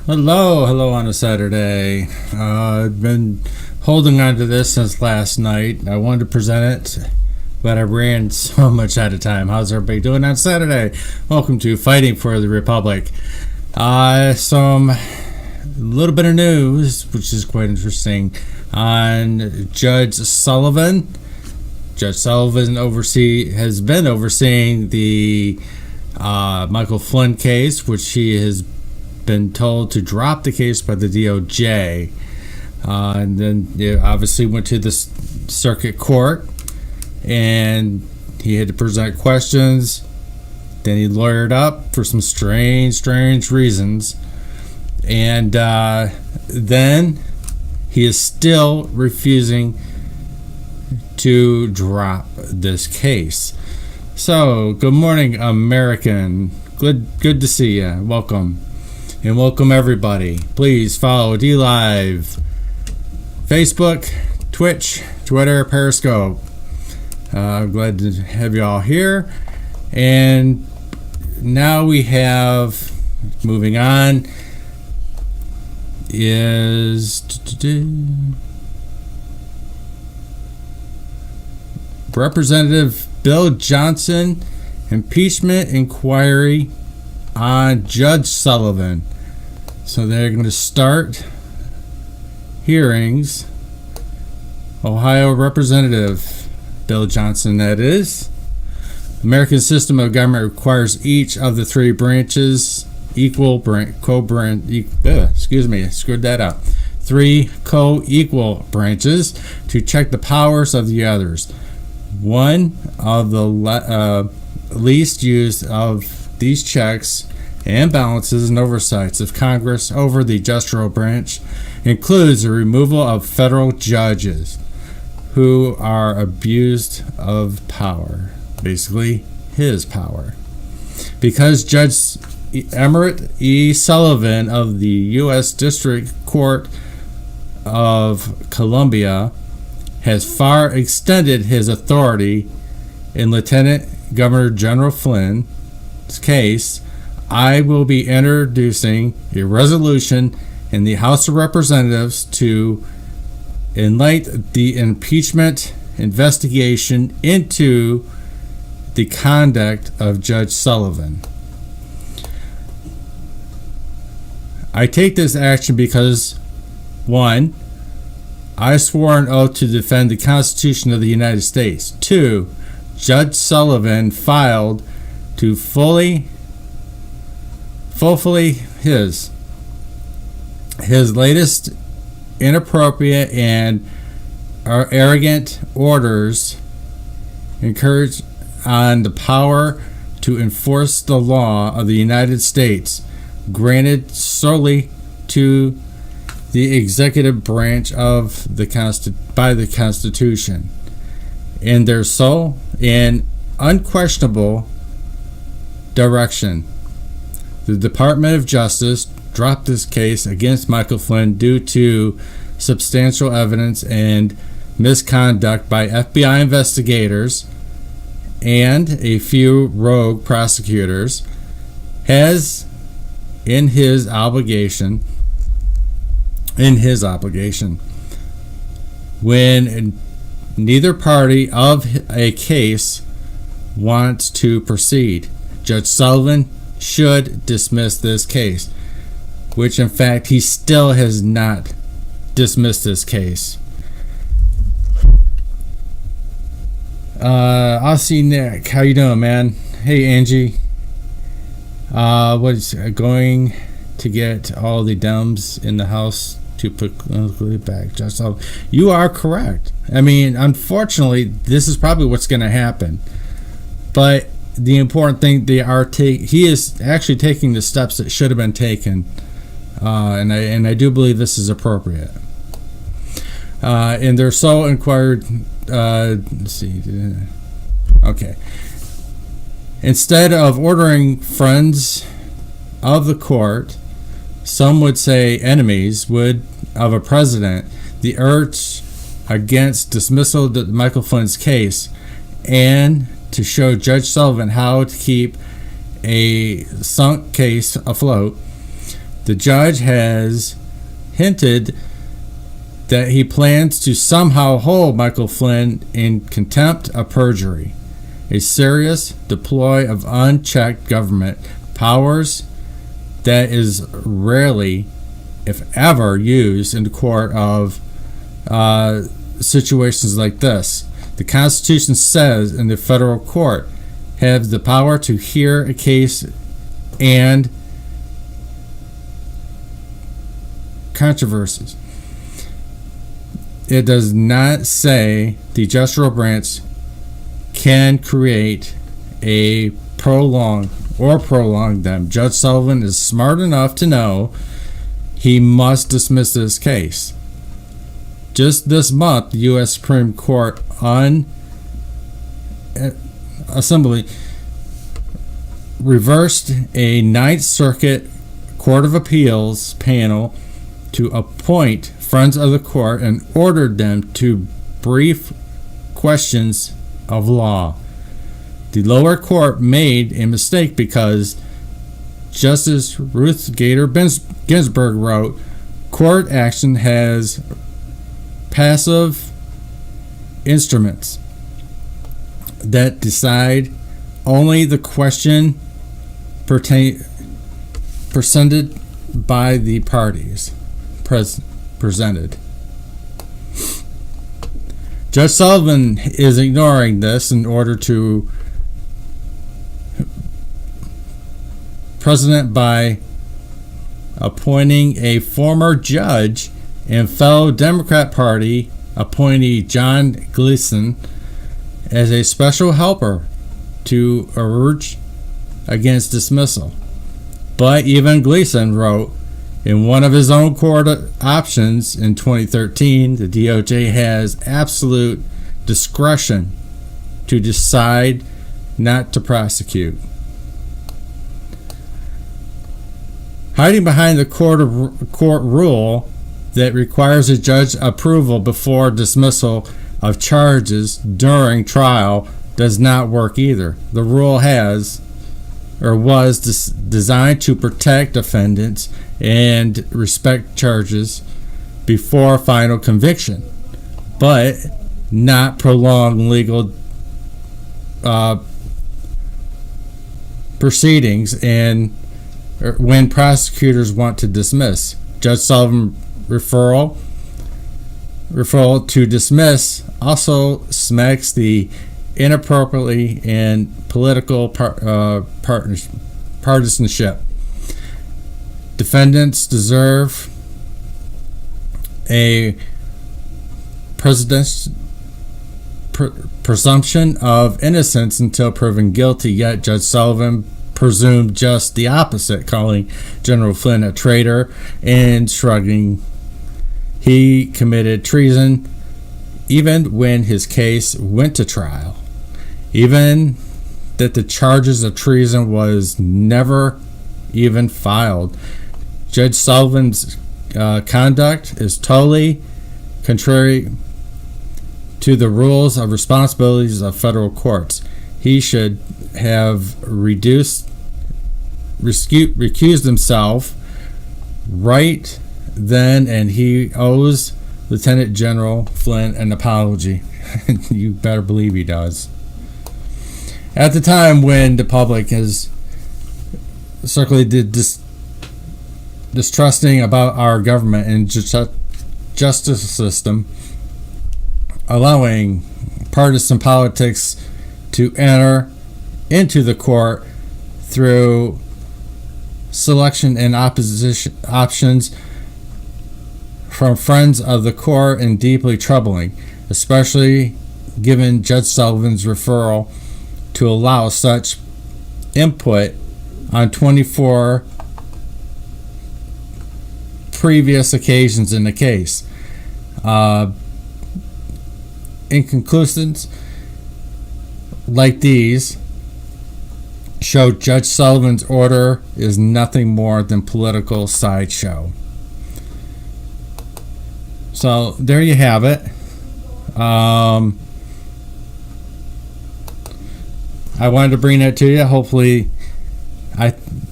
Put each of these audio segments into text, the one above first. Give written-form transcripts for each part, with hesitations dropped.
Hello on a Saturday. I've been holding on to this since last night. I wanted to present it, but I ran so much out of time. How's everybody doing on Saturday? Welcome to Fighting for the Republic. Some little bit of news, which is quite interesting, on Judge Sullivan. Judge Sullivan has been overseeing the Michael Flynn case, which he has been told to drop the case by the DOJ, and then it obviously went to the circuit court, and he had to present questions. Then he lawyered up for some strange reasons, and then he is still refusing to drop this case. So, good morning, American. Good to see you. Welcome. And welcome everybody. Please follow DLive, Facebook, Twitch, Twitter, Periscope. I'm glad to have you all here. And now we have, moving on, is Representative Bill Johnson impeachment inquiry on Judge Sullivan. So they're going to start hearings. Ohio Representative Bill Johnson, that is. American system of government requires each of the three branches three co-equal branches to check the powers of the others. One of the least used of these checks and balances and oversights of Congress over the judicial branch includes the removal of federal judges who are abused of power, basically his power. Because Judge Emmett E. Sullivan of the U.S. District Court of Columbia has far extended his authority in Lieutenant Governor General Flynn's case, I will be introducing a resolution in the House of Representatives to enlighten the impeachment investigation into the conduct of Judge Sullivan. I take this action because, 1, I swore an oath to defend the Constitution of the United States. 2, Judge Sullivan filed to fulfill his latest inappropriate and arrogant orders encourage on the power to enforce the law of the United States granted solely to the executive branch of by the Constitution, in their sole and unquestionable direction. The Department of Justice dropped this case against Michael Flynn due to substantial evidence and misconduct by FBI investigators and a few rogue prosecutors, has in his obligation when neither party of a case wants to proceed. Judge Sullivan should dismiss this case, which in fact he still has not dismissed this case. I'll see Nick. How you doing, man? Hey, Angie. Was going to get all the Dems in the House to put back Judge Sullivan. You are correct. I mean, unfortunately, this is probably what's going to happen. But the important thing, he is actually taking the steps that should have been taken, and I do believe this is appropriate. And they're so inquired. Let's see. Okay. Instead of ordering friends of the court, some would say enemies of a president, the urge against dismissal of Michael Flynn's case, and to show Judge Sullivan how to keep a sunk case afloat, The judge has hinted that he plans to somehow hold Michael Flynn in contempt of perjury, a serious deploy of unchecked government powers that is rarely, if ever, used in the court of situations like this. The Constitution says in the federal court have the power to hear a case and controversies. It does not say the judicial branch can create a prolong them. Judge Sullivan is smart enough to know he must dismiss this case. Just this month, the U.S. Supreme Court Assembly reversed a Ninth Circuit Court of Appeals panel to appoint friends of the court and ordered them to brief questions of law. The lower court made a mistake because Justice Ruth Bader Ginsburg wrote, "Court action has passive instruments that decide only the question presented by the parties presented." Judge Sullivan is ignoring this in order to President by appointing a former judge and fellow Democrat Party appointee John Gleason as a special helper to urge against dismissal. But even Gleason wrote in one of his own court options in 2013, the DOJ has absolute discretion to decide not to prosecute. Hiding behind the court rule that requires a judge approval before dismissal of charges during trial does not work either. The rule was designed to protect defendants and respect charges before final conviction, but not prolong legal proceedings and when prosecutors want to dismiss. Judge Sullivan referral to dismiss also smacks the inappropriately and political partisanship. Defendants deserve a presumption of innocence until proven guilty, yet Judge Sullivan presumed just the opposite, calling General Flynn a traitor and shrugging he committed treason even when his case went to trial, even that the charges of treason was never even filed. Judge Sullivan's conduct is totally contrary to the rules of responsibilities of federal courts. He should have recused himself right then, and he owes Lieutenant General Flynn an apology. You better believe he does. At the time when the public is circulated distrusting about our government and justice system, allowing partisan politics to enter into the court through selection and opposition options from friends of the court and deeply troubling, especially given Judge Sullivan's referral to allow such input on 24 previous occasions in the case. Inconclusions like these show Judge Sullivan's order is nothing more than political sideshow. So there you have it. I wanted to bring that to you. Hopefully,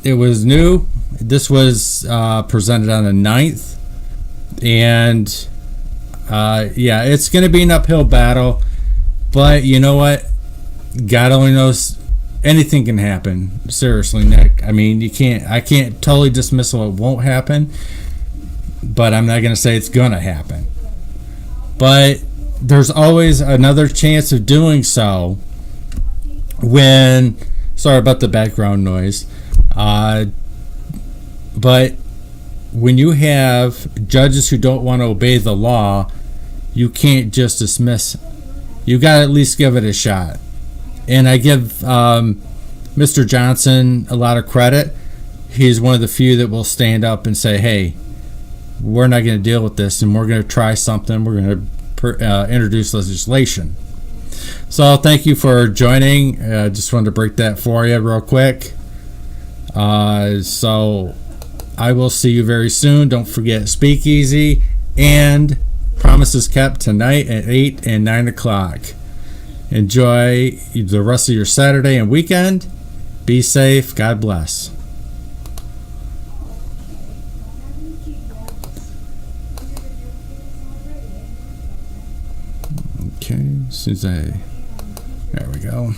it was new This was presented on the 9th, and yeah, it's going to be an uphill battle, but you know what? God only knows. Anything can happen. Seriously, Nick. I mean, I can't totally dismiss what won't happen, but I'm not going to say it's going to happen. But there's always another chance of doing so when, sorry about the background noise, but when you have judges who don't want to obey the law, you can't just dismiss. You got to at least give it a shot. And I give Mr. Johnson a lot of credit. He's one of the few that will stand up and say, hey, we're not going to deal with this, and we're going to try something. We're going to introduce legislation. So thank you for joining. Just wanted to break that for you real quick. So I will see you very soon. Don't forget Speakeasy and Promises Kept tonight at 8 and 9 o'clock. Enjoy the rest of your Saturday and weekend. Be safe. God bless. Okay, there we go.